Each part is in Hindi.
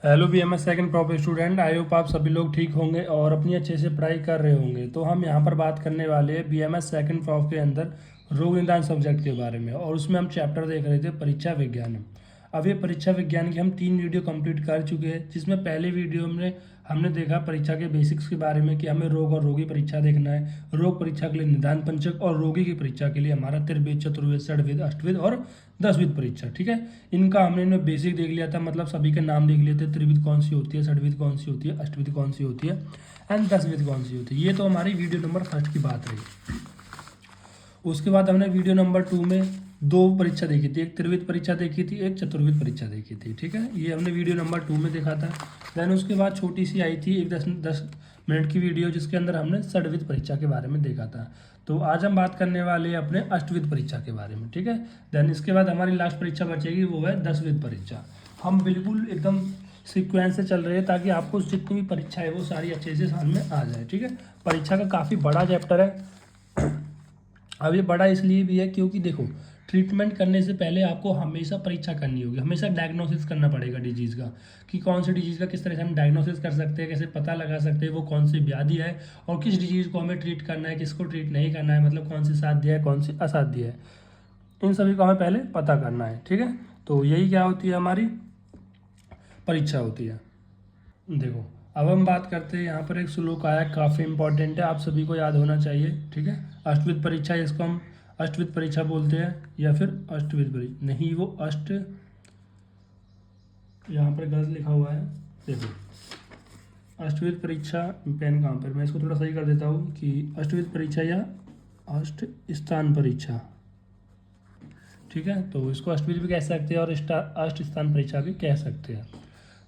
Hello BMS second prop student, I hope आप सभी लोग ठीक होंगे और अपनी अच्छे से पढ़ाई कर रहे होंगे। तो हम यहाँ पर बात करने वाले हैं बीएमएस सेकंड प्रॉप के अंदर रोग निदान सब्जेक्ट के बारे में, और उसमें हम चैप्टर देख रहे थे परीक्षा विज्ञान। अब ये परीक्षा विज्ञान की हम 3 वीडियो कंप्लीट कर चुके हैं, जिसमें पहले वीडियो में हमने देखा परीक्षा के बेसिक्स के बारे में कि हमें रोग और रोगी परीक्षा देखना है, रोग परीक्षा के लिए निदान पंचक, और रोगी की परीक्षा के लिए हमारा त्रिविध, चतुर्विध, षड्विध, अष्टविध और 10विध परीक्षा। ठीक है, इनका हमने इनमें बेसिक देख लिया था, मतलब सभी के नाम देख लिए थे। त्रिविध कौन सी होती है, षड्विध कौन सी होती है, अष्टविध कौन सी होती है एंड 10विध कौन सी होती है। ये तो हमारी वीडियो नंबर 1 की बात रही। उसके बाद हमने वीडियो नंबर 2 में 2 परीक्षा देखी थी, एक त्रिविध परीक्षा देखी थी, एक चतुर्विध परीक्षा देखी थी। ठीक है, ये हमने वीडियो नंबर 2 में देखा था। देन उसके बाद छोटी सी आई थी एक 10 मिनट की वीडियो, जिसके अंदर हमने षड्विध परीक्षा के बारे में देखा था। तो आज हम बात करने वाले हैं अपने अष्टविध परीक्षा के बारे में। ठीक है, देन इसके बाद हमारी लास्ट परीक्षा बचेगी, वो है 10विध परीक्षा। हम बिल्कुल एकदम सीक्वेंस से चल रहे हैं ताकि आपको जितनी भी परीक्षा है वो सारी अच्छे से समझ में आ जाए। ठीक है, परीक्षा का काफ़ी बड़ा चैप्टर है। अब ये बड़ा इसलिए भी है क्योंकि देखो, ट्रीटमेंट करने से पहले आपको हमेशा परीक्षा करनी होगी, हमेशा डायग्नोसिस करना पड़ेगा डिजीज़ का, कि कौन सी डिजीज़ का किस तरह से हम डायग्नोसिस कर सकते हैं, कैसे पता लगा सकते हैं वो कौन सी व्याधि है, और किस डिजीज़ को हमें ट्रीट करना है, किसको ट्रीट नहीं करना है, मतलब कौन सी साध्य है, कौन सी असाध्य है, इन सभी को हमें पहले पता करना है। ठीक है, तो यही क्या होती है, हमारी परीक्षा होती है। देखो, अब हम बात करते हैं, यहाँ पर एक श्लोक आया, काफ़ी इंपॉर्टेंट है, आप सभी को याद होना चाहिए। ठीक है, अष्टविध परीक्षा, इसको हम अष्टविध परीक्षा बोलते हैं, या फिर अष्टविध परीक्षा नहीं, वो अष्ट, यहाँ पर गलत लिखा हुआ है। देखो, अष्टविध परीक्षा, पेन कहाँ पर, मैं इसको थोड़ा सही कर देता हूँ कि अष्टविध परीक्षा या अष्ट स्थान परीक्षा। ठीक है, तो इसको अष्टविध भी कह सकते हैं और अष्ट स्थान परीक्षा भी कह सकते हैं।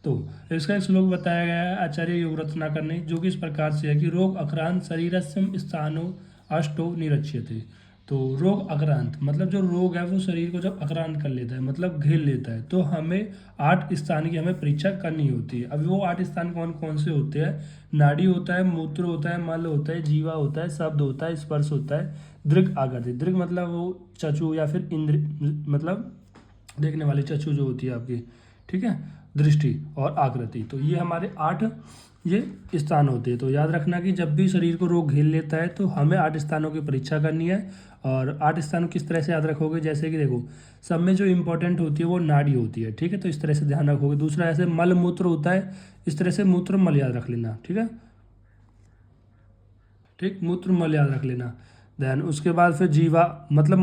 तो इसका एक श्लोक बताया गया है आचार्य योग रत्नाकर ने, जो कि इस प्रकार से है कि रोग अक्रांत शरीरस्यम स्थानो अष्टो निरच्यते। तो रोग अक्रांत मतलब जो रोग है वो शरीर को जब अक्रांत कर लेता है, मतलब घेर लेता है, तो हमें 8 स्थान की हमें परीक्षा करनी होती है। अब वो 8 स्थान कौन कौन से होते हैं? नाड़ी होता है, मूत्र होता है, मल होता है, जीवा होता है, शब्द होता है, स्पर्श होता है, दृग आकृति। दृग मतलब वो चक्षु या फिर इंद्र, मतलब देखने वाली चक्षु जो होती है आपकी। ठीक है, दृष्टि और आकृति। तो ये हमारे 8 ये स्थान होते हैं। तो याद रखना कि जब भी शरीर को रोग घेर लेता है तो हमें 8 स्थानों की परीक्षा करनी है। और 8 स्थान किस तरह से याद रखोगे, जैसे कि देखो, सब में जो इंपॉर्टेंट होती है वो नाड़ी होती है। ठीक है, तो इस तरह से ध्यान रखोगे। दूसरा ऐसे मल मूत्र होता है, इस तरह से मूत्र मल याद रख लेना। ठीक है, ठीक, मूत्र मल याद रख लेना। देन उसके बाद फिर जीवा, मतलब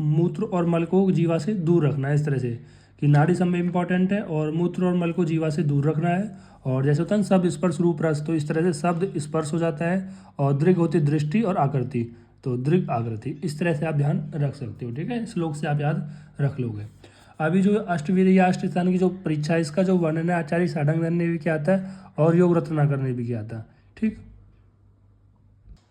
मूत्र और मल को जीवा से दूर रखना है, इस तरह से कि नाड़ी सब में इंपॉर्टेंट है और मूत्र और मल को जीवा से दूर रखना है। और जैसे होता है शब्द स्पर्श रूप रस, तो इस तरह से शब्द स्पर्श हो जाता है। और दृग होती है दृष्टि और आकृति, तो दृग आकृति, इस तरह से आप ध्यान रख सकते हो। ठीक है, श्लोक से आप याद रख लोगे। अभी जो अष्टवीर या अष्ट स्थान की जो परीक्षा है, इसका जो वर्णन है आचार्य सारंगधर ने भी किया था और योग रत्नाकर ने भी किया था। ठीक,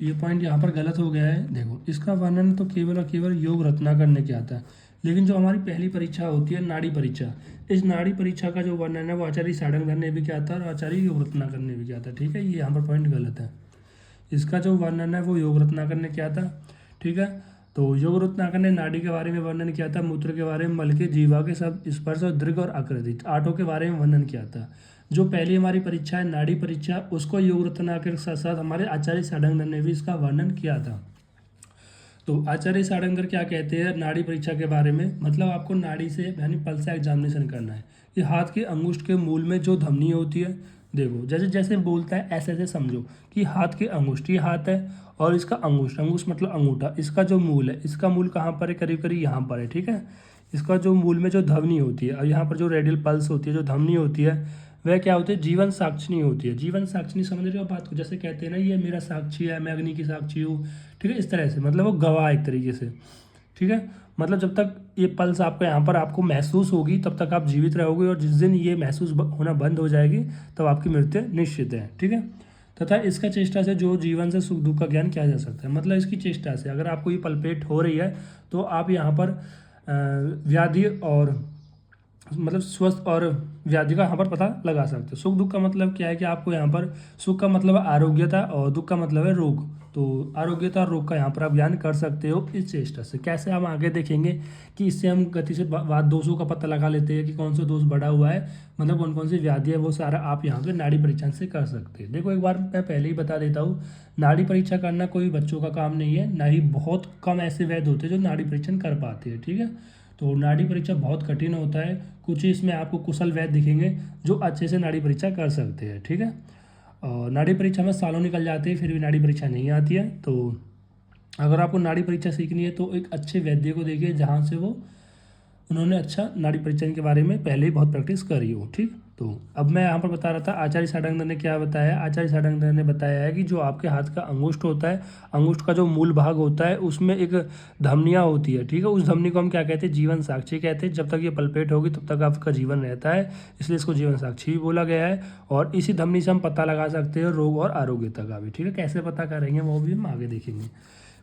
ये पॉइंट यहाँ पर गलत हो गया है। देखो, इसका वर्णन तो केवल और केवल योग रत्नाकर ने किया था, लेकिन जो हमारी पहली परीक्षा होती है नाड़ी परीक्षा, इस नाड़ी परीक्षा का जो वर्णन है वो आचार्य सारंगधर ने भी किया था और आचार्य योग रत्नाकर ने भी किया था। ठीक है, ये यहाँ पर पॉइंट गलत है। इसका जो वर्णन है वो योग रत्नाकर ने किया था। ठीक है, तो योग रत्नाकर ने नाड़ी के बारे में वर्णन किया था, मूत्र के बारे में, मल के, जीवा के, सब स्पर्श और दृग और आकृति, 8 के बारे में वर्णन किया था। जो पहली हमारी परीक्षा है नाड़ी परीक्षा, उसको योग रत्नाकर के साथ साथ हमारे आचार्य सारंगधर ने भी इसका वर्णन किया था। तो आचार्य सारंगधर क्या कहते हैं नाड़ी परीक्षा के बारे में, मतलब आपको नाड़ी से यानी पल्स एग्जामिनेशन करना है कि हाथ के अंगुष्ठ के मूल में जो धमनी होती है, देखो जैसे जैसे बोलता है ऐसे ऐसे समझो कि हाथ के अंगुष्ठ, ये हाथ है और इसका अंगुष्ठ, अंगुष्ठ मतलब अंगूठा, इसका जो मूल है, इसका मूल कहाँ पर है, करीब करीब यहाँ पर है। ठीक है, इसका जो मूल में जो धमनी होती है और यहाँ पर जो रेडियल पल्स होती है, जो धमनी होती है, वह क्या होती है, जीवन साक्षिणी होती है। जीवन साक्षिणी समझ रहे हो बात को, जैसे कहते हैं ना ये मेरा साक्षी है, मैं अग्नि की साक्षी हूँ। ठीक है, इस तरह से, मतलब वो गवाह एक तरीके से। ठीक है, मतलब जब तक ये पल्स आपको यहाँ पर आपको महसूस होगी तब तक आप जीवित रहोगे, और जिस दिन ये महसूस होना बंद हो जाएगी तब आपकी मृत्यु निश्चित है। ठीक है, तथा इसका चेष्टा से जो जीवन से सुख दुख का ज्ञान किया जा सकता है, मतलब इसकी चेष्टा से अगर आपको ये पल्पेट हो रही है तो आप यहाँ पर व्याधि और मतलब स्वस्थ और व्याधि का यहाँ पर पता लगा सकते हो। सुख दुख का मतलब क्या है कि आपको यहाँ पर सुख का मतलब है आरोग्यता और दुख का मतलब है रोग। तो आरोग्यता और रोग का यहाँ पर आप ज्ञान कर सकते हो इस चेष्टा से। कैसे हम आगे देखेंगे कि इससे हम गति से वात दोषों का पता लगा लेते हैं कि कौन सा दोष बढ़ा हुआ है, मतलब कौन कौन सी व्याधि है, वो सारा आप यहाँ पे नाड़ी परीक्षण से कर सकते हैं। देखो एक बार मैं पहले ही बता देता हूँ, नाड़ी परीक्षा करना कोई बच्चों का काम नहीं है, ना ही बहुत कम ऐसे वैद्य होते हैं जो नाड़ी परीक्षण कर पाते हैं, ठीक है। तो नाड़ी परीक्षा बहुत कठिन होता है, कुछ ही इसमें आपको कुशल वैद्य दिखेंगे जो अच्छे से नाड़ी परीक्षा कर सकते हैं, ठीक है। और नाड़ी परीक्षा में सालों निकल जाते हैं फिर भी नाड़ी परीक्षा नहीं आती है। तो अगर आपको नाड़ी परीक्षा सीखनी है तो एक अच्छे वैद्य को देखिए जहाँ से उन्होंने अच्छा नाड़ी परीक्षण के बारे में पहले ही बहुत प्रैक्टिस करी हो, ठीक। तो अब मैं यहाँ पर बता रहा था आचार्य सारंगधर ने क्या बताया। आचार्य सारंगधर ने बताया है कि जो आपके हाथ का अंगुष्ठ होता है, अंगुष्ठ का जो मूल भाग होता है उसमें एक धमनियाँ होती है, ठीक है। उस धमनी को हम क्या कहते हैं, जीवन साक्षी कहते हैं। जब तक ये पलपेट होगी तब तक आपका जीवन रहता है, इसलिए इसको जीवन साक्षी भी बोला गया है। और इसी धमनी से हम पता लगा सकते हैं रोग और आरोग्यता का भी, ठीक है। कैसे पता करेंगे वो भी हम आगे देखेंगे।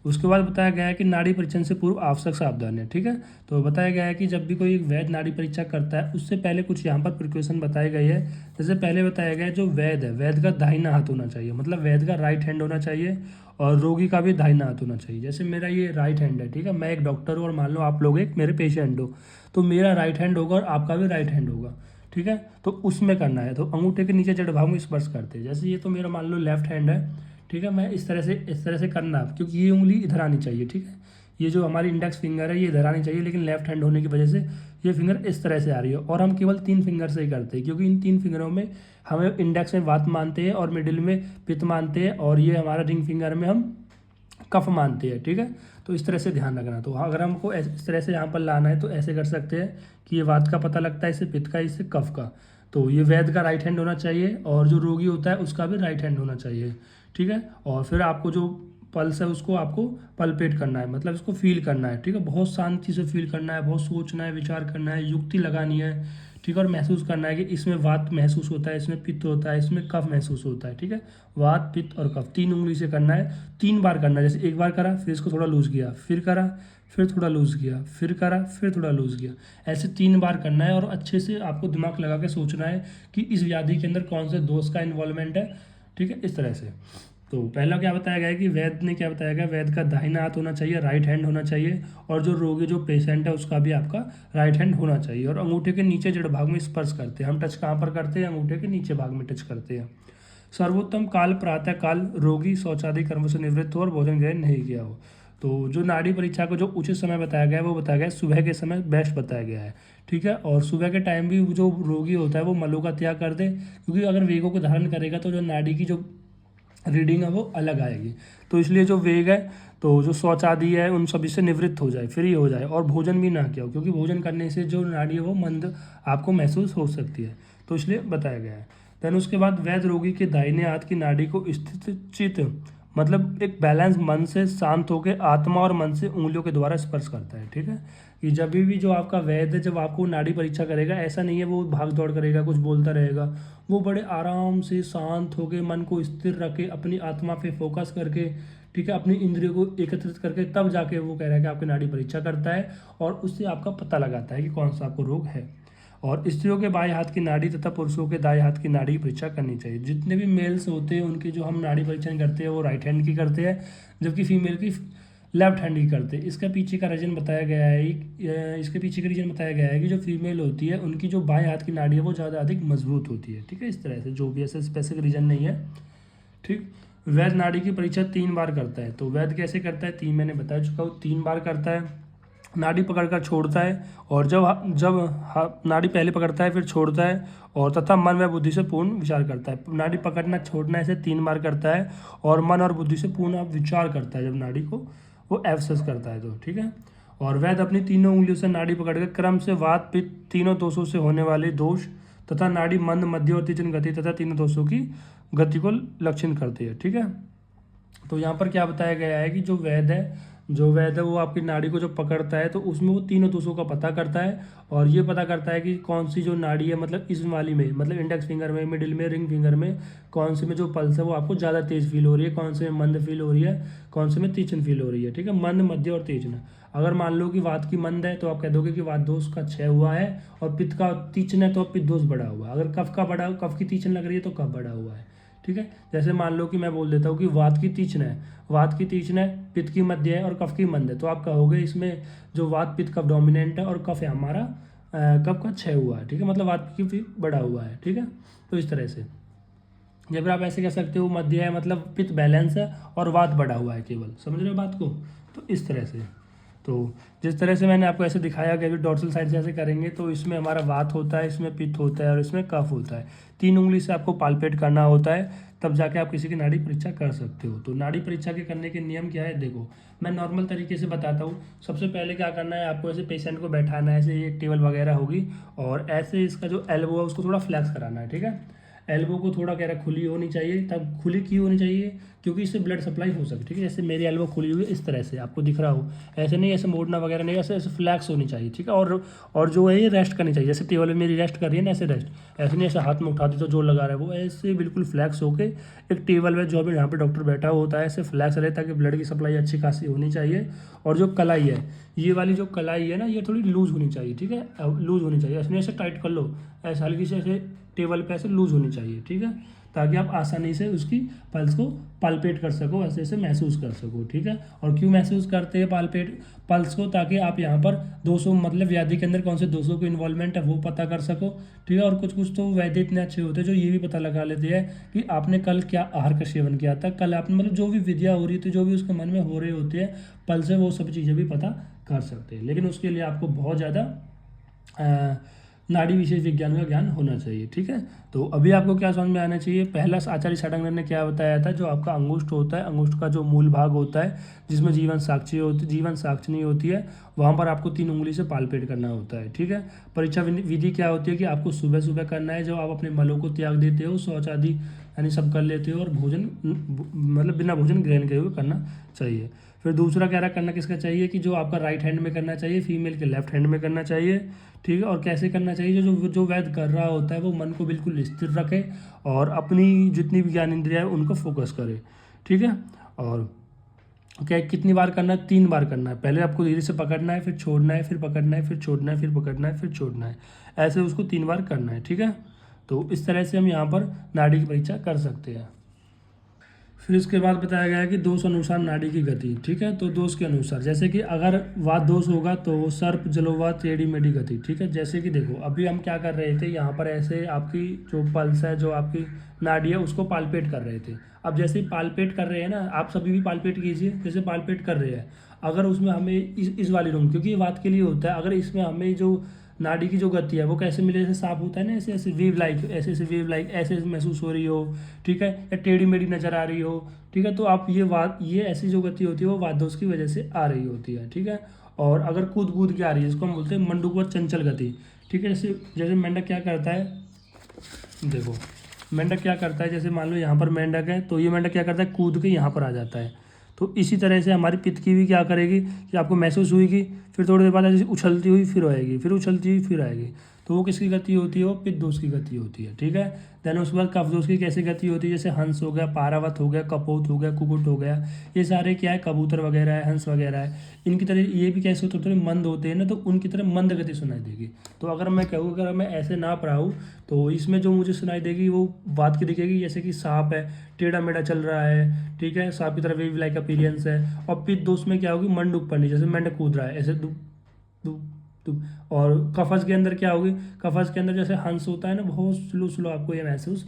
उसके बाद बताया गया है कि नाड़ी परीक्षण से पूर्व आवश्यक सावधान है, ठीक है। तो बताया गया है कि जब भी कोई वैद्य नाड़ी परीक्षा करता है उससे पहले कुछ यहाँ पर प्रिकॉशन बताए गए हैं। जैसे पहले बताया गया है जो वैद्य है, वैद्य का दाहिना हाथ होना चाहिए, मतलब वैद्य का राइट हैंड होना चाहिए, और रोगी का भी दाहिना हाथ होना चाहिए। जैसे मेरा ये राइट हैंड है, ठीक है, मैं एक डॉक्टर हूँ और मान लो आप लोग एक मेरे पेशेंट हो, तो मेरा राइट हैंड होगा और आपका भी राइट हैंड होगा, ठीक है। तो उसमें करना है, तो अंगूठे के नीचे जड़ भाग में स्पर्श करते हैं। जैसे ये तो मेरा मान लो लेफ्ट हैंड है, ठीक है, मैं इस तरह से करना है, क्योंकि ये उंगली इधर आनी चाहिए, ठीक है। ये जो हमारी इंडेक्स फिंगर है ये इधर आनी चाहिए, लेकिन लेफ्ट हैंड होने की वजह से ये फिंगर इस तरह से आ रही है। और हम केवल 3 फिंगर से ही करते हैं, क्योंकि इन 3 फिंगरों में हमें इंडेक्स में वात मानते हैं और मिडिल में पित्त मानते हैं, और ये हमारा रिंग फिंगर में हम कफ मानते हैं, ठीक है। तो इस तरह से ध्यान रखना। तो अगर हमको इस तरह से यहाँ पर लाना है तो ऐसे कर सकते हैं कि ये वात का पता लगता है, इससे पित्त का, इससे कफ का। तो ये वैद्य का राइट हैंड होना चाहिए और जो रोगी होता है उसका भी राइट हैंड होना चाहिए, ठीक है। और फिर आपको जो पल्स है उसको आपको पल्पेट करना है, मतलब इसको फील करना है, ठीक है। बहुत शांति से फील करना है, बहुत सोचना है, विचार करना है, युक्ति लगानी है, ठीक है। और महसूस करना है कि इसमें वात महसूस होता है, इसमें पित्त होता है, इसमें कफ महसूस होता है, ठीक है। वात, पित्त और कफ 3 उंगली से करना है, 3 बार करना है। जैसे एक बार करा फिर इसको थोड़ा लूज किया, फिर करा फिर थोड़ा लूज किया, फिर करा फिर थोड़ा लूज किया, ऐसे 3 बार करना है। और अच्छे से आपको दिमाग लगा के सोचना है कि इस व्याधि के अंदर कौन से दोष का इन्वॉल्वमेंट है, ठीक है, इस तरह से। तो पहला क्या बताया गया है कि वैद्य ने क्या बताया गया, वैद्य का दाहिना हाथ होना चाहिए, राइट हैंड होना चाहिए, और जो रोगी जो पेशेंट है उसका भी आपका राइट हैंड होना चाहिए। और अंगूठे के नीचे जड़ भाग में स्पर्श करते हैं। हम टच कहाँ पर करते हैं, अंगूठे के नीचे भाग में टच करते हैं। सर्वोत्तम काल प्रातः काल, रोगी शौचादि कर्म से निवृत्त हो और भोजन ग्रहण नहीं किया हो। तो जो नाड़ी परीक्षा को जो उचित समय बताया गया है वो बताया गया है सुबह के समय बेस्ट बताया गया है, ठीक है। और सुबह के टाइम भी जो रोगी होता है वो मलों का त्याग कर दे, क्योंकि अगर वेगों को धारण करेगा तो जो नाड़ी की जो रीडिंग है वो अलग आएगी। तो इसलिए जो वेग है, तो जो शौच आदि है उन सभी से निवृत्त हो जाए, फ्री हो जाए, और भोजन भी ना किया हो, क्योंकि भोजन करने से जो नाड़ी है वो मंद आपको महसूस हो सकती है, तो इसलिए बताया गया है। देन उसके बाद वैद्य रोगी के दाहिने हाथ की नाड़ी को स्थित चित, मतलब एक बैलेंस मन से शांत होकर आत्मा और मन से उंगलियों के द्वारा स्पर्श करता है, ठीक है। कि जब भी जो आपका वैद्य जब आपको नाड़ी परीक्षा करेगा, ऐसा नहीं है वो भाग दौड़ करेगा, कुछ बोलता रहेगा, वो बड़े आराम से शांत होकर मन को स्थिर रखे, अपनी आत्मा पे फोकस करके, ठीक है, अपनी इंद्रियों को एकत्रित करके तब जाके वो कह रहा है कि आपकी नाड़ी परीक्षा करता है, और उससे आपका पता लगाता है कि कौन सा आपको रोग है। और स्त्रियों के बाएं हाथ की नाड़ी तथा पुरुषों के दाएं हाथ की नाड़ी की परीक्षा करनी चाहिए। जितने भी मेल्स होते हैं उनकी जो हम नाड़ी परीक्षण करते हैं वो राइट हैंड की करते हैं, जबकि फीमेल की लेफ्ट हैंड की करते हैं। इसका पीछे का रीजन बताया गया है, इसके पीछे का रीजन बताया गया है कि जो फीमेल होती है उनकी जो बाएं हाथ की नाड़ी है वो ज़्यादा अधिक मजबूत होती है, ठीक है। इस तरह से जो भी ऐसा स्पेसिफिक रीजन नहीं है, ठीक। वैद्य नाड़ी की परीक्षा 3 बार करता है। तो वैद्य कैसे करता है, 3 मैंने बता चुका हूँ, 3 बार करता है। नाड़ी पकड़कर छोड़ता है, और जब जब नाड़ी पहले पकड़ता है फिर छोड़ता है, और तथा मन व बुद्धि से पूर्ण विचार करता है। नाड़ी पकड़ना छोड़ना ऐसे 3 बार करता है, और मन और बुद्धि से पूर्ण विचार करता है जब नाड़ी को वो एक्सेस करता है, तो ठीक है। और वैद्य अपनी तीनों उंगलियों से नाड़ी पकड़कर क्रम से वात, पित्त तीनों दोषों से होने वाले दोष तथा नाड़ी मंद, मध्य और तीक्ष्ण गति तथा तीनों दोषों की गति को लक्षित करती है, ठीक है। तो यहाँ पर क्या बताया गया है कि जो वैद्य है वो आपकी नाड़ी को जो पकड़ता है तो उसमें वो तीनों दोषों का पता करता है, और ये पता करता है कि कौन सी जो नाड़ी है, मतलब इस वाली में, मतलब इंडेक्स फिंगर में, मिडिल में, रिंग फिंगर में, कौन से में जो पल्स है वो आपको ज़्यादा तेज फील हो रही है, कौन से में मंद फील हो रही है, कौन से में तीक्ष्ण फील हो रही है, ठीक है। मंद, मध्य और तीक्ष्ण। अगर मान लो कि वात की मंद है तो आप कह दोगे कि वात दोष का क्षय हुआ है, और पित्त का तीक्ष्ण है तो पित्त दोष बढ़ा हुआ है। अगर कफ की तीक्ष्ण लग रही है तो कफ बढ़ा हुआ है, ठीक है। जैसे मान लो कि मैं बोल देता हूँ कि वात की तीक्ष्ण है, वात की तीक्ष्ण है, पित्त की मध्य है और कफ की मंद है, तो आप कहोगे इसमें जो वात पित्त कफ डोमिनेंट है और कफ है हमारा कफ का क्षय हुआ है, ठीक है, मतलब वात की बढ़ा हुआ है, ठीक है। तो इस तरह से या फिर आप ऐसे कह सकते हो मध्य है मतलब पित्त बैलेंस है और वात बढ़ा हुआ है केवल, समझ रहे हो बात को। तो इस तरह से, तो जिस तरह से मैंने आपको ऐसे दिखाया कि अभी डॉर्सल साइड से ऐसे करेंगे तो इसमें हमारा वात होता है, इसमें पित्त होता है और इसमें कफ होता है। 3 उंगली से आपको पालपेट करना होता है, तब जाके आप किसी की नाड़ी परीक्षा कर सकते हो। तो नाड़ी परीक्षा के करने के नियम क्या है, देखो मैं नॉर्मल तरीके से बताता हूँ। सबसे पहले क्या करना है, आपको ऐसे पेशेंट को बैठाना है, ऐसे एक टेबल वगैरह होगी और ऐसे इसका जो एल्बो है उसको थोड़ा फ्लैक्स कराना है, ठीक है। एल्बो को थोड़ा कह रहा खुली होनी चाहिए, तब खुली क्यों होनी चाहिए, क्योंकि इससे ब्लड सप्लाई हो सके, ठीक है। जैसे मेरी एल्बो खुली हुई है इस तरह से आपको दिख रहा हो, ऐसे नहीं ऐसे मोड़ना वगैरह नहीं, ऐसे ऐसे फ्लैक्स होनी चाहिए, ठीक है। और जो है ये रेस्ट करनी चाहिए, जैसे टेबल में मेरी रेस्ट कर रही है ना ऐसे रेस्ट, ऐसे नहीं ऐसे हाथ में उठाती तो जोर लगा रहा है, वो ऐसे बिल्कुल फ्लैक्स होके एक टेबल में जो भी यहाँ पे डॉक्टर बैठा होता है ऐसे फ्लैक्स रहे, ताकि ब्लड की सप्लाई अच्छी खासी होनी चाहिए। और जो कलाई है, ये वाली जो कलाई है ना ये थोड़ी लूज होनी चाहिए, ठीक है, लूज होनी चाहिए, ऐसे नहीं ऐसे टाइट कर लो, ऐसे हल्की से ऐसे टेबल पे ऐसे लूज होनी चाहिए, ठीक है, ताकि आप आसानी से उसकी पल्स को पालपेट कर सको, ऐसे ऐसे महसूस कर सको, ठीक है। और क्यों महसूस करते हैं पालपेट पल्स को, ताकि आप यहाँ पर 200 मतलब व्याधि के अंदर कौन से 200 को इन्वॉल्वमेंट है वो पता कर सको, ठीक है। और कुछ कुछ तो वैद्य इतने अच्छे होते हैं जो ये भी पता लगा लेते हैं कि आपने कल क्या आहार का सेवन किया था, कल आपने मतलब जो भी विद्या हो रही थी, जो भी उसके मन में हो रहे होते हैं पल्स से, वो सब चीज़ें भी पता कर सकते हैं। लेकिन उसके लिए आपको बहुत ज़्यादा नाड़ी विशेष विज्ञान का ज्ञान होना चाहिए, ठीक है। तो अभी आपको क्या समझ में आना चाहिए, पहला आचार्य सारंगधर ने क्या बताया था, जो आपका अंगुष्ठ होता है, अंगुष्ठ का जो मूल भाग होता है जिसमें जीवन साक्षिणी होती है, वहाँ पर आपको 3 उंगली से पालपेट करना होता है, ठीक है। परीक्षा विधि क्या होती है कि आपको सुबह सुबह करना है, जब आप अपने मलों को त्याग देते हो, शौच आदि यानी सब कर लेते हो और भोजन मतलब बिना भोजन ग्रहण किए हुए करना चाहिए। फिर दूसरा कह रहा करना किसका चाहिए कि जो आपका राइट हैंड में करना चाहिए, फीमेल के लेफ्ट हैंड में करना चाहिए, ठीक है। और कैसे करना चाहिए, जो वैद्य कर रहा होता है वो मन को बिल्कुल स्थिर रखे और अपनी जितनी भी ज्ञान इंद्रिया है उनको फोकस करे, ठीक है। और क्या कितनी बार करना है, 3 बार करना है, पहले आपको धीरे से पकड़ना है, फिर छोड़ना है, फिर पकड़ना है, फिर छोड़ना है, फिर पकड़ना है, फिर छोड़ना है, ऐसे उसको 3 बार करना है, ठीक है। तो इस तरह से हम यहाँ पर नाड़ी की परीक्षा कर सकते हैं। फिर इसके बाद बताया गया है कि दोष अनुसार नाड़ी की गति, ठीक है। तो दोष के अनुसार, जैसे कि अगर वात दोष होगा तो सर्प जलोवात टेढ़ी मेढ़ी गति, ठीक है। जैसे कि देखो अभी हम क्या कर रहे थे, यहाँ पर ऐसे आपकी जो पल्स है, जो आपकी नाड़ी है उसको पालपेट कर रहे थे। अब जैसे ही पालपेट कर रहे हैं ना, आप सभी भी पालपेट कीजिए, जैसे पालपेट कर रहे हैं, अगर उसमें हमें इस वाली रूम, क्योंकि ये वात के लिए होता है, अगर इसमें हमें जो नाड़ी की जो गति है वो कैसे मिले, जैसे साफ होता है ना, ऐसे ऐसे वेव लाइक, ऐसे ऐसे वेव लाइक ऐसे महसूस हो रही हो, ठीक है, या टेढ़ी मेढ़ी नजर आ रही हो, ठीक है, तो आप ये ऐसी जो गति होती है वो वात दोष की वजह से आ रही होती है, ठीक है। और अगर कूद कूद के आ रही है, इसको हम बोलते हैं मंडूकवत चंचल गति, ठीक है। जैसे जैसे मेंढक क्या करता है, देखो मेंढक क्या करता है, जैसे मान लो यहाँ पर मेंढक है, तो ये मेंढक क्या करता है, कूद के यहाँ पर आ जाता है। तो इसी तरह से हमारी पित्त की भी क्या करेगी कि आपको महसूस हुई कि फिर थोड़ी देर बाद ऐसे उछलती हुई फिर आएगी, फिर उछलती हुई फिर आएगी, तो वो किसकी गति होती है, वो पित्त दोष की गति होती है, ठीक है। देन उसके बाद कफ दोष की कैसे गति होती है, जैसे हंस हो गया, पारावत हो गया, कपोत हो गया, कुकुट हो गया, ये सारे क्या है, कबूतर वगैरह है, हंस वगैरह है, इनकी तरह ये भी कैसे होते हैं, मंद होते हैं ना, तो उनकी तरह मंद गति सुनाई देगी। तो अगर मैं कहूँ, अगर मैं ऐसे नाप रहा हूँ तो इसमें जो मुझे सुनाई देगी वो बात की दिखेगी, जैसे कि सांप है, टेढ़ा मेढ़ा चल रहा है, ठीक है, सांप की तरह वेव लाइक अपीरियंस है। और पित्त दोष में क्या होगी, मंडूक पड़नी, जैसे मेंढक कूद रहा है ऐसे दुप दुप दुप। और कफस के अंदर क्या होगी, कफस के अंदर जैसे हंस होता है ना, बहुत स्लो स्लो आपको ये महसूस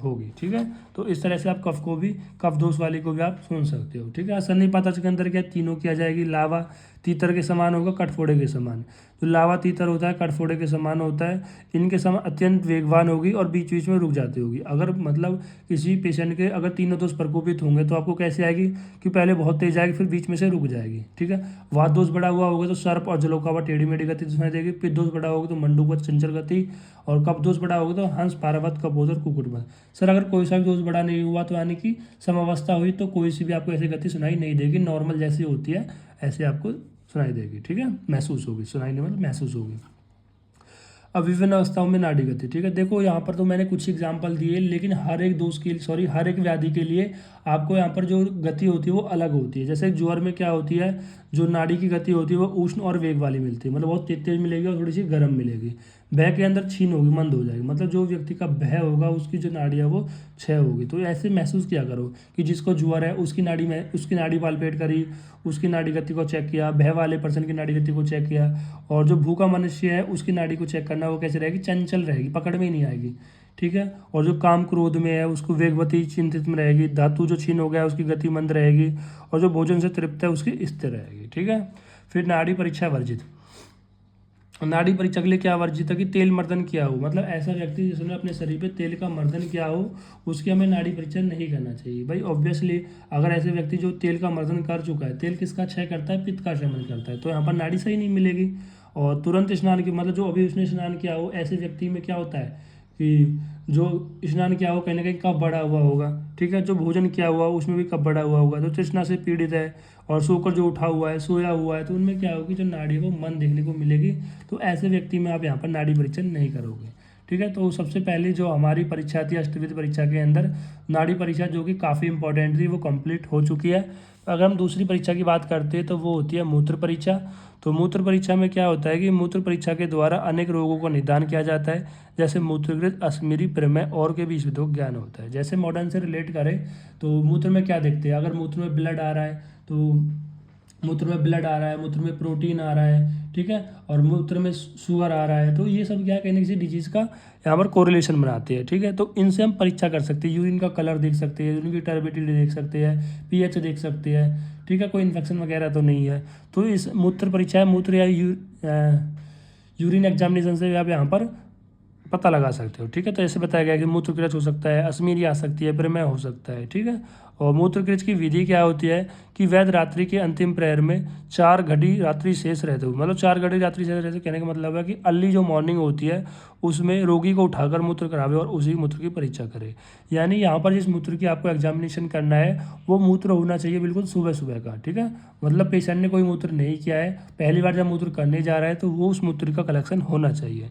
होगी, ठीक है। तो इस तरह से आप कफ को भी, कफ दोष वाली को भी आप सुन सकते हो, ठीक है। सन्निपातज के अंदर क्या, तीनों की आ जाएगी, लावा तीतर के समान होगा, कटफोड़े के समान। तो लावा तीतर होता है, कटफोड़े के समान होता है, इनके समान अत्यंत वेगवान होगी और बीच बीच में रुक जाती होगी। अगर मतलब किसी पेशेंट के अगर तीनों दोष प्रकोपित होंगे तो आपको कैसे आएगी कि पहले बहुत तेज आएगी, फिर बीच में से रुक जाएगी, ठीक है। वात दोष बढ़ा हुआ होगा तो सर्प और जलोकावा टेढ़ी मेढ़ी गति सुनाई देगी, पित्त दोष बढ़ा होगा तो मंडूकवत चंचल गति, और कफ दोष बढ़ा होगा तो हंस, पारावत, कपोत और कुक्कुटवत। सर अगर कोई सा भी दोष बढ़ा नहीं हुआ तो यानी कि समावस्था हुई, तो कोई सी भी आपको ऐसी गति सुनाई नहीं देगी, नॉर्मल जैसी होती है ऐसे आपको सुनाई देगी, ठीक है, महसूस होगी, सुनाई नहीं मतलब महसूस होगी। अब विभिन्न अवस्थाओं में नाड़ी गति, ठीक है। देखो यहाँ पर तो मैंने कुछ एग्जांपल दिए, लेकिन हर एक दोष के सॉरी हर एक व्याधि के लिए आपको यहाँ पर जो गति होती है वो अलग होती है। जैसे ज्वर में क्या होती है, जो नाड़ी की गति होती है वो उष्ण और वेग वाली मिलती है, मतलब बहुत तेज तेज मिलेगी और थोड़ी सी गर्म मिलेगी। भय के अंदर छीन होगी, मंद हो जाएगी, मतलब जो व्यक्ति का भय होगा उसकी जो नाड़ी है वो क्षय होगी। तो ऐसे महसूस किया करो कि जिसको ज्वर है उसकी नाड़ी पालपेट करी, उसकी नाड़ी गति को चेक किया, भय वाले पर्सन की नाड़ी गति को चेक किया, और जो भूखा मनुष्य है उसकी नाड़ी को चेक करना, वो कैसे रहेगी, चंचल रहेगी, पकड़ में ही नहीं आएगी, ठीक है। और जो काम क्रोध में है उसको वेगवती चिंतित में रहेगी, धातु जो छीन हो गया है उसकी गति मंद रहेगी, और जो भोजन से तृप्त है उसकी स्थिर रहेगी, ठीक है। फिर नाड़ी परीक्षा वर्जित। नाड़ी परीक्षा के लिए क्या वर्जित है कि तेल मर्दन किया हो, मतलब ऐसा व्यक्ति जिसने अपने शरीर पे तेल का मर्दन किया हो उसकी हमें नाड़ी परीक्षा नहीं करना चाहिए भाई। ऑब्वियसली अगर ऐसे व्यक्ति जो तेल का मर्दन कर चुका है, तेल किसका क्षय करता है, पित्त का शमन करता है, तो यहाँ पर नाड़ी सही नहीं मिलेगी। और तुरंत स्नान की, मतलब जो अभी उसने स्नान किया हो, ऐसे व्यक्ति में क्या होता है कि जो स्नान किया हो कहीं ना कहीं कफ बढ़ा हुआ होगा, ठीक है। जो भोजन किया हुआ हो उसमें भी कफ बढ़ा हुआ होगा, जो तृष्णा से पीड़ित है और सोकर जो उठा हुआ है, सोया हुआ है, तो उनमें क्या होगी, जो नाड़ी है वो मन देखने को मिलेगी। तो ऐसे व्यक्ति में आप यहाँ पर नाड़ी परीक्षण नहीं करोगे, ठीक है। तो सबसे पहले जो हमारी परीक्षा थी अष्टविध परीक्षा के अंदर, नाड़ी परीक्षा जो कि काफ़ी इंपॉर्टेंट थी, वो कंप्लीट हो चुकी है। अगर हम दूसरी परीक्षा की बात करते हैं तो वो होती है मूत्र परीक्षा। तो मूत्र परीक्षा में क्या होता है कि मूत्र परीक्षा के द्वारा अनेक रोगों का निदान किया जाता है, जैसे मूत्रकृत, अश्मिरी, प्रमेय और के बीच विधों ज्ञान होता है। जैसे मॉडर्न से रिलेट करें तो मूत्र में क्या देखते हैं, अगर मूत्र में ब्लड आ रहा है तो मूत्र में ब्लड आ रहा है, मूत्र में प्रोटीन आ रहा है, ठीक है, और मूत्र में शुगर आ रहा है, तो ये सब क्या है, कहीं ना किसी डिजीज़ का यहाँ पर कोरिलेशन बनाते हैं, ठीक है। तो इनसे हम परीक्षा कर सकते हैं, यूरिन का कलर देख सकते हैं, यूरिन की टर्बिडिटी देख सकते हैं, पीएच देख सकते हैं, ठीक है, कोई इन्फेक्शन वगैरह तो नहीं है। तो इस मूत्र परीक्षा है, मूत्र या यूरिन एग्जामिनेशन से आप यहाँ पर पता लगा सकते हो, ठीक है। तो ऐसे बताया गया कि मूत्रकृच हो सकता है, अश्मीरी आ सकती है, प्रमेय हो सकता है, ठीक है। और मूत्रकृच की विधि क्या होती है कि वैध रात्रि के अंतिम प्रहर में 4 घड़ी रात्रि शेष रहते हुए, मतलब 4 घड़ी रात्रि शेष रहते, कहने का मतलब है कि अर्ली जो मॉर्निंग होती है उसमें रोगी को उठाकर मूत्र करावे और उसी मूत्र की परीक्षा करे। यानी यहाँ पर जिस मूत्र की आपको एग्जामिनेशन करना है वो मूत्र होना चाहिए बिल्कुल सुबह सुबह का, ठीक है। मतलब पेशेंट ने कोई मूत्र नहीं किया है, पहली बार जब मूत्र करने जा रहा है तो वो उस मूत्र का कलेक्शन होना चाहिए।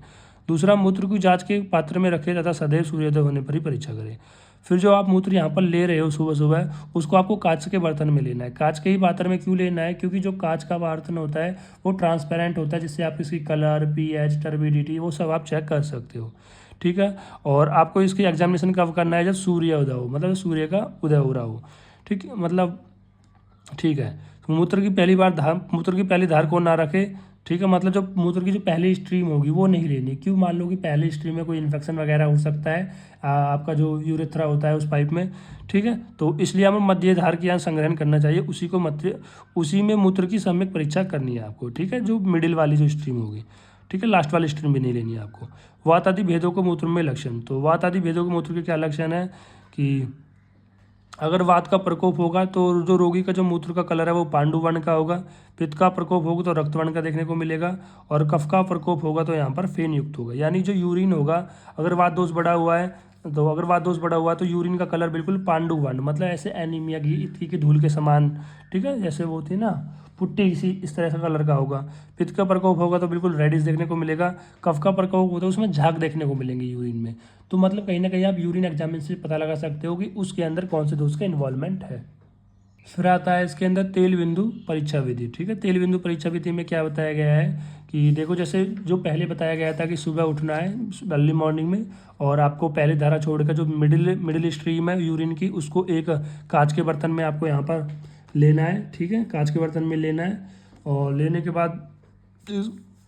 दूसरा, मूत्र की जांच के पात्र में रखे तथा सदैव सूर्योदय होने पर ही परीक्षा करें। फिर जो आप मूत्र यहाँ पर ले रहे हो सुबह सुबह, उसको आपको कांच के बर्तन में लेना है। कांच के ही पात्र में क्यों लेना है, क्योंकि जो कांच का बर्तन होता है वो ट्रांसपेरेंट होता है, जिससे आप इसकी कलर, पीएच, टर्बिडिटी वो सब आप चेक कर सकते हो, ठीक है। और आपको इसकी एग्जामिनेशन कब करना है, जब सूर्य उदय हो, मतलब सूर्य का उदय हो रहा हो, ठीक है, मतलब ठीक है। तो मूत्र की पहली धार को ना रखे, ठीक है, मतलब जो मूत्र की जो पहली स्ट्रीम होगी वो नहीं लेनी। क्यों, मान लो कि पहली स्ट्रीम में कोई इन्फेक्शन वगैरह हो सकता है आपका जो यूरेथ्रा होता है उस पाइप में, ठीक है। तो इसलिए हमें मध्य धार की यहाँ संग्रहण करना चाहिए, उसी में मूत्र की सम्यक परीक्षा करनी है आपको, ठीक है, जो मिडिल वाली जो स्ट्रीम होगी, ठीक है, लास्ट वाली स्ट्रीम भी नहीं लेनी है आपको। वात आदि भेदों को मूत्र में लक्षण। तो वात आदि भेदों के मूत्र के क्या लक्षण है कि अगर वात का प्रकोप होगा तो जो रोगी का जो मूत्र का कलर है वो पांडु वर्ण का होगा, पित्त का प्रकोप होगा तो रक्त वर्ण का देखने को मिलेगा, और कफ का प्रकोप होगा तो यहाँ पर फेन युक्त होगा। यानी जो यूरिन होगा, अगर वात दोष बढ़ा हुआ है तो यूरिन का कलर बिल्कुल पांडु वर्ण, मतलब ऐसे एनीमिया की धूल के समान, ठीक है, जैसे वो होती है ना पुट्टी, इस तरह का कलर का होगा। पित्त का प्रकोप होगा तो बिल्कुल रेडिश देखने को मिलेगा। कफ का प्रकोप होता है उसमें झाग देखने को मिलेंगे यूरिन में। तो मतलब कहीं ना कहीं आप यूरिन एग्जामिनेशन से पता लगा सकते हो कि उसके अंदर कौन से दोष का इन्वॉल्वमेंट है। फिर आता है इसके अंदर तेल बिंदु परीक्षा विधि, ठीक है। तेल बिंदु परीक्षा विधि में क्या बताया गया है कि देखो, जैसे जो पहले बताया गया था कि सुबह उठना है अर्ली मॉर्निंग में, और आपको पहले धारा छोड़कर जो मिडिल स्ट्रीम है यूरिन की उसको एक कांच के बर्तन में आपको यहाँ पर लेना है, ठीक है, कांच के बर्तन में लेना है। और लेने के बाद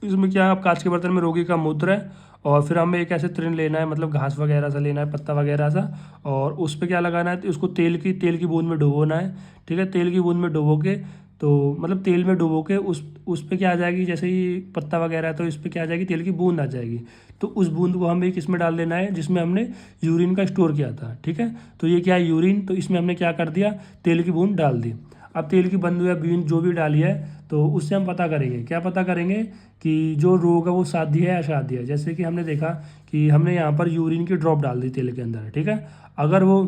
इसमें क्या है, आप कांच के बर्तन में रोगी का मूत्र है, और फिर हमें एक ऐसे तृण लेना है, मतलब घास वगैरह सा लेना है, पत्ता वगैरह सा, और उस पर क्या लगाना है, तो उसको तेल की बूंद में डुबोना है, ठीक है। तेल की बूंद में डुबो के, तो मतलब तेल में डुबो के उस पर क्या आ जाएगी, जैसे ही पत्ता वगैरह है तो इस पर क्या आ जाएगी, तेल की बूंद आ जाएगी। तो उस बूंद को हमें किस में डाल देना है, जिसमें हमने यूरिन का स्टोर किया था, ठीक है। तो ये क्या है, यूरिन, तो इसमें हमने क्या कर दिया, तेल की बूंद डाल दी। अब तेल की बूंद या बूंद जो भी डाली है, तो उससे हम पता करेंगे, क्या पता करेंगे कि जो रोग है वो साध्य है या असाध्य है। जैसे कि हमने देखा कि हमने यहाँ पर यूरिन की ड्रॉप डाल दी तेल के अंदर, ठीक है, अगर वो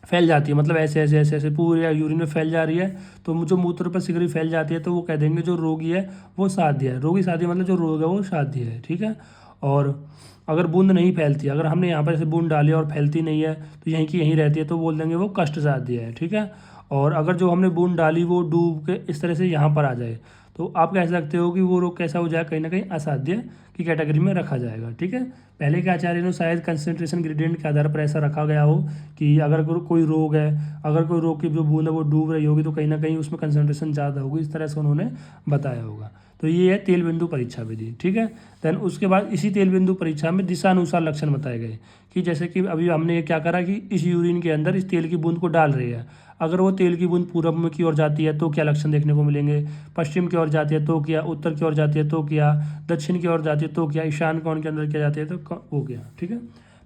फैल जाती है, मतलब ऐसे ऐसे ऐसे ऐसे पूरे यूरिन में फैल जा रही है, तो जो मूत्र पर शीघ्र फैल जाती है, तो वो कह देंगे जो रोगी है वो साध्य है। रोगी साध्य मतलब जो रोग है वो साध्य है, ठीक है। और अगर बूंद नहीं फैलती, अगर हमने यहाँ पर ऐसे बूंद डाली और फैलती नहीं है, तो यहीं की यहीं रहती है, तो बोल देंगे वो कष्ट साध्य है, ठीक है। और अगर जो हमने बूंद डाली वो डूब के इस तरह से यहाँ पर आ जाए, तो आप कह सकते हो कि वो रोग कैसा हो जाएगा, कहीं ना कहीं असाध्य की कैटेगरी में रखा जाएगा। ठीक है, पहले के आचार्य ने शायद कंसंट्रेशन ग्रेडियंट के आधार पर ऐसा रखा गया हो कि अगर कोई रोग है, अगर कोई रोग की जो बूंद है वो डूब रही होगी तो कहीं ना कहीं उसमें कंसंट्रेशन ज़्यादा होगी, इस तरह से उन्होंने बताया होगा। तो ये है तेल बिंदु परीक्षा विधि। ठीक है, देन उसके बाद इसी तेल बिंदु परीक्षा में दिशानुसार लक्षण बताए गए कि जैसे कि अभी हमने ये क्या करा कि इस यूरिन के अंदर इस तेल की बूंद को डाल रही है, अगर वो तेल की बूंद पूरब में की ओर जाती है तो क्या लक्षण देखने को मिलेंगे, पश्चिम की ओर जाती है तो क्या, उत्तर की ओर जाती है तो क्या, दक्षिण की ओर जाती है तो क्या, ईशान कोण के अंदर क्या जाती है तो वो क्या। ठीक है,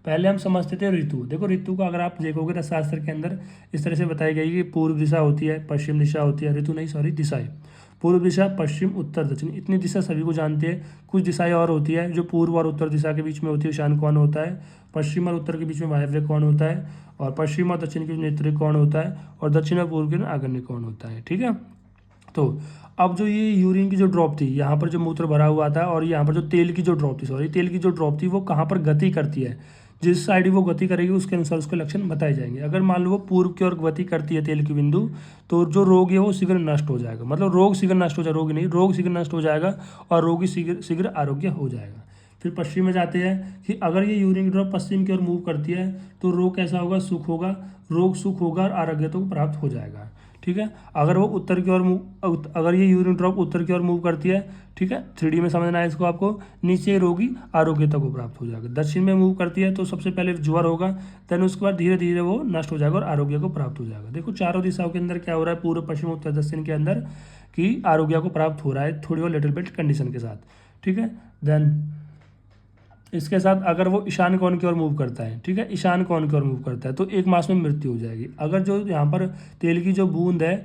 पहले हम समझते थे ऋतु। देखो ऋतु को अगर आप देखोगे रसशास्त्र के अंदर इस तरह से बताई गई कि पूर्व दिशा होती है, पश्चिम दिशा होती है, ऋतु नहीं सॉरी दिशाएं, पूर्व दिशा, पश्चिम, उत्तर, दक्षिण, इतनी दिशा सभी को जानते हैं। कुछ दिशाएं और होती है जो पूर्व और उत्तर दिशा के बीच में होती है, ईशान कोण होता है, पश्चिम और उत्तर के बीच में वायव्य कोण होता है, और पश्चिम और दक्षिण के बीच में नेत्रिय कोण होता है, और दक्षिण और पूर्व के बीच में आग्नेय कोण होता है। ठीक है, तो अब जो ये यूरिन की जो ड्रॉप थी, यहाँ पर जो मूत्र भरा हुआ था, और यहाँ पर जो तेल की जो ड्रॉप थी, सॉरी तेल की जो ड्रॉप थी वो कहाँ पर गति करती है, जिस साइड वो गति करेगी उसके अनुसार उसके लक्षण बताए जाएंगे। अगर मान लो वो पूर्व की ओर गति करती है तेल की बिंदु, तो जो रोग है वो शीघ्र नष्ट हो जाएगा, मतलब रोग शीघ्र नष्ट हो जाएगा, रोग नहीं, रोग शीघ्र नष्ट हो जाएगा और रोगी शीघ्र आरोग्य हो जाएगा। फिर पश्चिम में जाते हैं कि अगर ये यूरिन की ड्रॉप पश्चिम की ओर मूव करती है तो रोग कैसा होगा, सुख होगा, रोग सुख होगा और आरोग्य तो प्राप्त हो जाएगा। ठीक है, अगर वो उत्तर की ओर अगर ये यूरिन ड्रॉप उत्तर की ओर मूव करती है, ठीक है 3D में समझना है इसको आपको, नीचे रोगी आरोग्यता को प्राप्त हो जाएगा। दक्षिण में मूव करती है तो सबसे पहले ज्वर होगा, देन उसके बाद धीरे धीरे वो नष्ट हो जाएगा और आरोग्य को प्राप्त हो जाएगा। देखो चारों दिशाओं के अंदर क्या हो रहा है, पूर्व, पश्चिम, उत्तर, दक्षिण के अंदर कि आरोग्य को प्राप्त हो रहा है थोड़ी और लिटिल बिट कंडीशन के साथ। ठीक है, देन इसके साथ अगर वो ईशान कोण की ओर मूव करता है, ठीक है ईशान कोण की ओर मूव करता है तो 1 मास में मृत्यु हो जाएगी। अगर जो यहाँ पर तेल की जो बूंद है,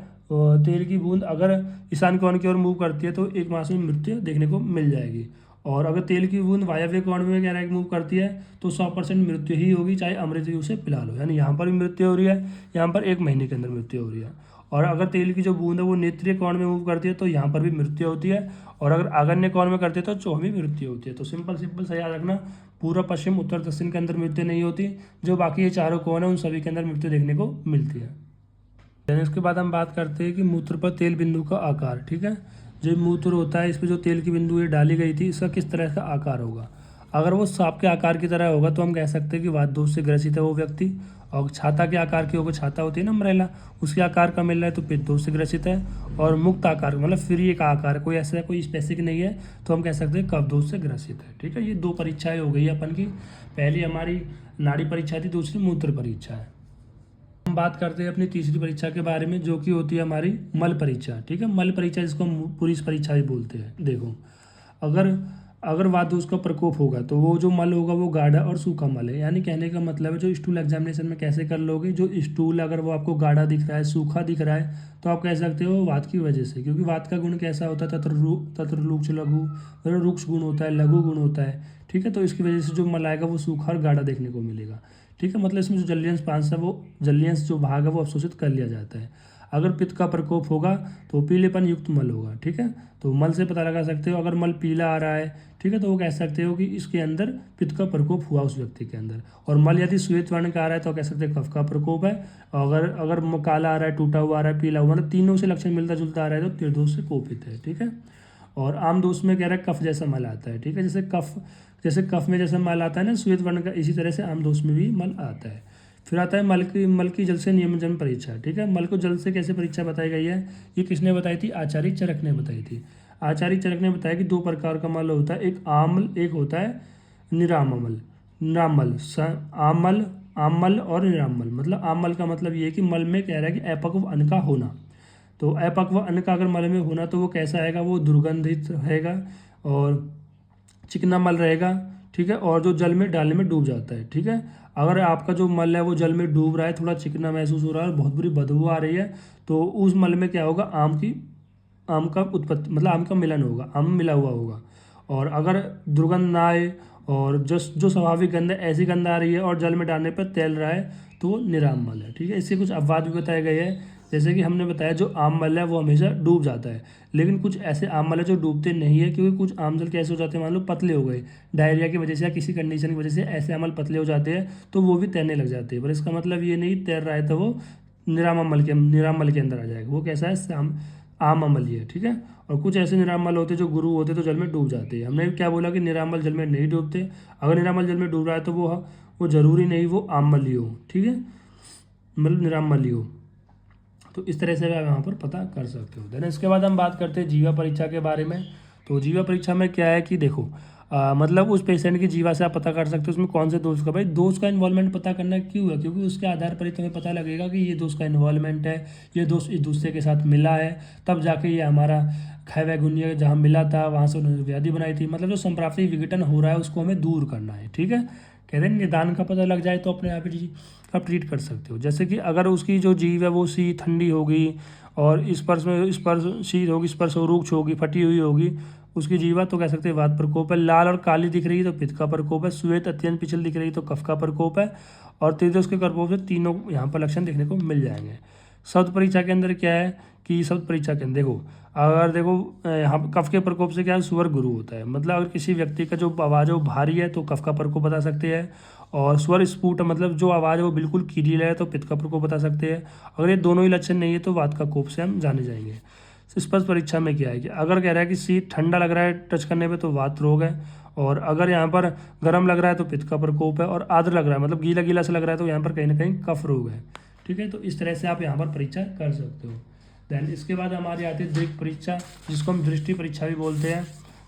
तेल की बूंद अगर ईशान कोण की ओर मूव करती है तो 1 मास में मृत्यु देखने को मिल जाएगी। और अगर तेल की बूंद वायव्य कोण में कह रहा है मूव करती है तो 100% मृत्यु ही होगी, चाहे अमृत उसे पिला लो। यानी यहाँ पर भी मृत्यु हो रही है, यहाँ पर 1 महीने के अंदर मृत्यु हो रही है। और अगर तेल की जो बूंद है वो नेत्रीय कोण में मूव करती है तो यहाँ पर भी मृत्यु होती है, और अगर आग्नेय कोण में करते हैं तो 24वीं मृत्यु होती है। तो सिंपल से याद रखना, पूर्व, पश्चिम, उत्तर, दक्षिण के अंदर मृत्यु नहीं होती, जो बाकी ये चारों कोण है उन सभी के अंदर मृत्यु देखने को मिलती है। देन इसके बाद हम बात करते हैं कि मूत्र पर तेल बिंदु का आकार। ठीक है, जो मूत्र होता है इस पर जो तेल की बिंदु ये डाली गई थी इसका किस तरह का आकार होगा। अगर वो सांप के आकार की तरह होगा तो हम कह सकते हैं कि वात दोष से ग्रसित है वो व्यक्ति। और छाता के आकार की होगा, छाता होती है ना अम्ब्रेला, उसके आकार का मिल रहा है तो पित्त दोष से ग्रसित है। और मुक्त आकार मतलब फ्री का आकार, कोई ऐसा कोई स्पेसिफिक नहीं है तो हम कह सकते हैं कफ दोष से ग्रसित है। ठीक है, ये 2 परीक्षाएं हो गई अपन की, पहली हमारी नाड़ी परीक्षा थी, दूसरी मूत्र परीक्षा है। हम बात करते हैं अपनी तीसरी परीक्षा के बारे में जो कि होती है हमारी मल परीक्षा। ठीक है, मल परीक्षा जिसको हम पुलिस परीक्षा भी बोलते हैं। देखो अगर वातदोष का प्रकोप होगा तो वो जो मल होगा वो गाढ़ा और सूखा मल है। यानी कहने का मतलब है जो स्टूल एग्जामिनेशन में कैसे कर लोगे, जो स्टूल अगर वो आपको गाढ़ा दिख रहा है, सूखा दिख रहा है तो आप कह सकते हो वात की वजह से, क्योंकि वात का गुण कैसा होता है, तत्रलुक्ष लघु, मतलब रुक्ष गुण होता है, लघु गुण होता है। ठीक है, तो इसकी वजह से जो मल आएगा वो सूखा और गाढ़ा देखने को मिलेगा। ठीक है, मतलब इसमें जो जलीयांश पांश है वो जलीयांश जो भाग है वो अवशोषित कर लिया जाता है। अगर पित्त का प्रकोप होगा तो पीलेपन युक्त मल होगा। ठीक है, तो मल से पता लगा सकते हो, अगर मल पीला आ रहा है ठीक है तो वो कह सकते हो कि इसके अंदर पित्त का प्रकोप हुआ उस व्यक्ति के अंदर। और मल यदि श्वेत वर्ण का आ रहा है तो कह सकते हैं कफ का प्रकोप है। अगर काला आ रहा है, टूटा हुआ आ रहा है, पीला हुआ, मतलब तीनों से लक्षण मिलता जुलता आ रहा है तो त्रिदोष से कोपित है। ठीक है, और आम दोष में कह रहा है कफ जैसा मल आता है। ठीक है, जैसे कफ में जैसा मल आता है ना श्वेत वर्ण का, इसी तरह से आम दोष में भी मल आता है। फिर आता है मल की जल से नियमन परीक्षा। ठीक है, मल को जल से कैसे परीक्षा बताई गई है, ये किसने बताई थी, आचार्य चरक ने बताई थी। आचार्य चरक ने बताया कि 2 प्रकार का मल होता है, एक आम्ल, एक होता है निरामल। आमल और निरामल, मतलब आमल का मतलब ये है कि मल में कह रहा है कि अपक्व अन्न का होना। तो अपक्व अन्न का अगर मल में होना तो वो कैसा आएगा, वो दुर्गंधित रहेगा और चिकना मल रहेगा। ठीक है, और जो जल में डालने में डूब जाता है। ठीक है, अगर आपका जो मल है वो जल में डूब रहा है, थोड़ा चिकना महसूस हो रहा है और बहुत बुरी बदबू आ रही है तो उस मल में क्या होगा, आम का उत्पत्ति मतलब आम का मिलन होगा, आम मिला हुआ होगा। और अगर दुर्गंध ना आए और जो स्वाभाविक गंध है ऐसी गंध आ रही है और जल में डालने पर तैल रहा है तो वो निराम मल है। ठीक है, इससे कुछ अपवाद भी बताए गए हैं, जैसे कि हमने बताया जो आम मल है वो हमेशा डूब जाता है, लेकिन कुछ ऐसे आम मल है जो डूबते नहीं है, क्योंकि कुछ आम जल कैसे हो जाते हैं, मान लो पतले हो गए डायरिया की वजह से या किसी कंडीशन की वजह से, ऐसे अमल पतले हो जाते हैं तो वो भी तैरने लग जाते हैं। पर इसका मतलब ये नहीं तैर रहा है तो वो निराम मल के अंदर आ जाएगा। वो कैसा है, आम अम्लीय, ठीक है। और कुछ ऐसे निरामल होते जो गुरु होते तो जल में डूब जाते हैं। हमने क्या बोला कि निरामल जल में नहीं डूबते। अगर निरामल जल में डूब रहा है तो वो जरूरी नहीं वो आम्लीय हो, ठीक है, मतलब निरामली हो। तो इस तरह से आप यहाँ पर पता कर सकते हो। देन इसके बाद हम बात करते हैं जीवा परीक्षा के बारे में। तो जीवा परीक्षा में क्या है कि देखो मतलब उस पेशेंट की जीवा से आप पता कर सकते हो उसमें कौन से दोष का, भाई दोष का इन्वॉल्वमेंट पता करना क्यों है, क्योंकि उसके आधार पर ही तुम्हें पता लगेगा कि ये दोष का इन्वॉल्वमेंट है, ये दोष इस दूसरे के साथ मिला है, तब जाके ये हमारा खैवै गुनिया जहाँ मिला था वहाँ से उन्होंने व्याधि बनाई थी। मतलब जो संप्राप्ति विघटन हो रहा है उसको हमें दूर करना है, ठीक है। कहते हैं निदान का पता लग जाए तो अपने आप ही आप ट्रीट कर सकते हो। जैसे कि अगर उसकी जो जीव है वो सी ठंडी होगी और स्पर्श शीत होगी, स्पर्श रूक्ष होगी, फटी हुई होगी उसकी जीवा, तो कह सकते हैं वात प्रकोप है। लाल और काली दिख रही है तो पित्त का प्रकोप है। श्वेत अत्यंत पिछल दिख रही है तो कफ का प्रकोप है। और त्रिदोष के प्रकोप से तीनों यहाँ पर लक्षण देखने को मिल जाएंगे। शब्द परीक्षा के अंदर क्या है कि शब्द परीक्षा के अंदर देखो, अगर देखो यहाँ कफ के प्रकोप से क्या है, स्वर गुरु होता है। मतलब अगर किसी व्यक्ति का जो आवाज़ है वो भारी है तो कफ का प्रकोप बता सकते हैं। और स्वर स्फुट मतलब जो आवाज़ है वो बिल्कुल कीरील है तो पित्त का प्रकोप बता सकते हैं। अगर ये दोनों ही लक्षण नहीं है तो वात का कोप से हम जाने जाएंगे। स्पर्श परीक्षा में क्या है कि अगर कह रहा है कि शीत ठंडा लग रहा है टच करने पे तो वात रोग है। और अगर यहाँ पर गर्म लग रहा है तो पित्त का प्रकोप है। और आर्द्र लग रहा है मतलब गीला गीला से लग रहा है तो यहाँ पर कहीं ना कहीं कफ रोग है, ठीक है। तो इस तरह से आप यहाँ पर परीक्षा कर सकते हो। देन इसके बाद हमारी आती है दृक् परीक्षा, जिसको हम दृष्टि परीक्षा भी बोलते हैं।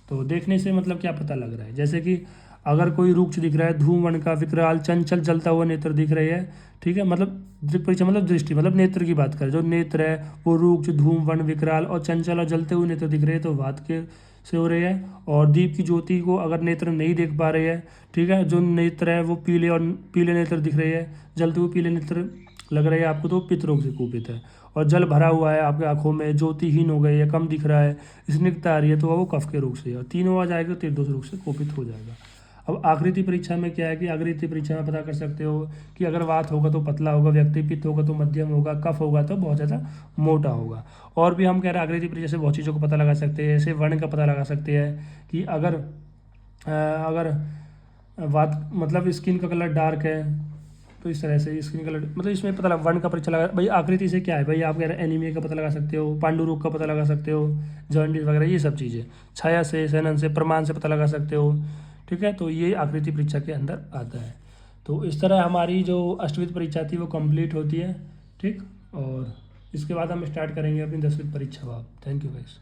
तो देखने से मतलब क्या पता लग रहा है, जैसे कि अगर कोई रुक्ष दिख रहा है, धूम वर्ण का, विकराल, चंचल, जलता हुआ नेत्र दिख रहे हैं, ठीक है। मतलब दृक् परीक्षा मतलब दृष्टि मतलब नेत्र की बात करें, जो नेत्र है वो रुक्ष, धूम वर्ण, विकराल और चंचल और जलते हुए नेत्र दिख रहे हैं तो वात के से हो रहे हैं। और दीप की ज्योति को अगर नेत्र नहीं देख पा रहे हैं, ठीक है, जो नेत्र है वो पीले नेत्र दिख रहे हैं, जलते हुए पीले नेत्र लग रहे हैं आपको तो पित्त रोग से कुपित है। और जल भरा हुआ है आपके आंखों में, ज्योतिहीन हो गई है, कम दिख रहा है, स्निग्धता आ रही है तो वो कफ के रोग से है। और तीनों आ जाएगा तो त्रिदोष रोग से कुपित हो जाएगा। अब आकृति परीक्षा में क्या है कि आकृति परीक्षा में पता कर सकते हो कि अगर वात होगा तो पतला होगा व्यक्ति, पित्त होगा तो मध्यम होगा, कफ होगा तो बहुत ज़्यादा मोटा होगा। और भी हम कह रहे हैं आकृति परीक्षा से बहुत चीज़ों को पता लगा सकते हैं। जैसे वर्ण का पता लगा सकते हैं कि अगर वात मतलब स्किन का कलर डार्क है तो इस तरह से स्किन कलर मतलब इसमें पता लगा, वर्ण का परीक्षा लगा भाई। आकृति से क्या है भाई, आप कह रहे हैं एनीमिया का पता लगा सकते हो, पांडु रोग का पता लगा सकते हो, जॉन्डिस वगैरह ये सब चीज़ें। छाया से, सेनन से, प्रमाण से पता लगा सकते हो, ठीक है। तो ये आकृति परीक्षा के अंदर आता है। तो इस तरह हमारी जो अष्टविध परीक्षा थी वो कंप्लीट होती है, ठीक। और इसके बाद हम स्टार्ट करेंगे अपनी 10वीं परीक्षा। Thank you guys.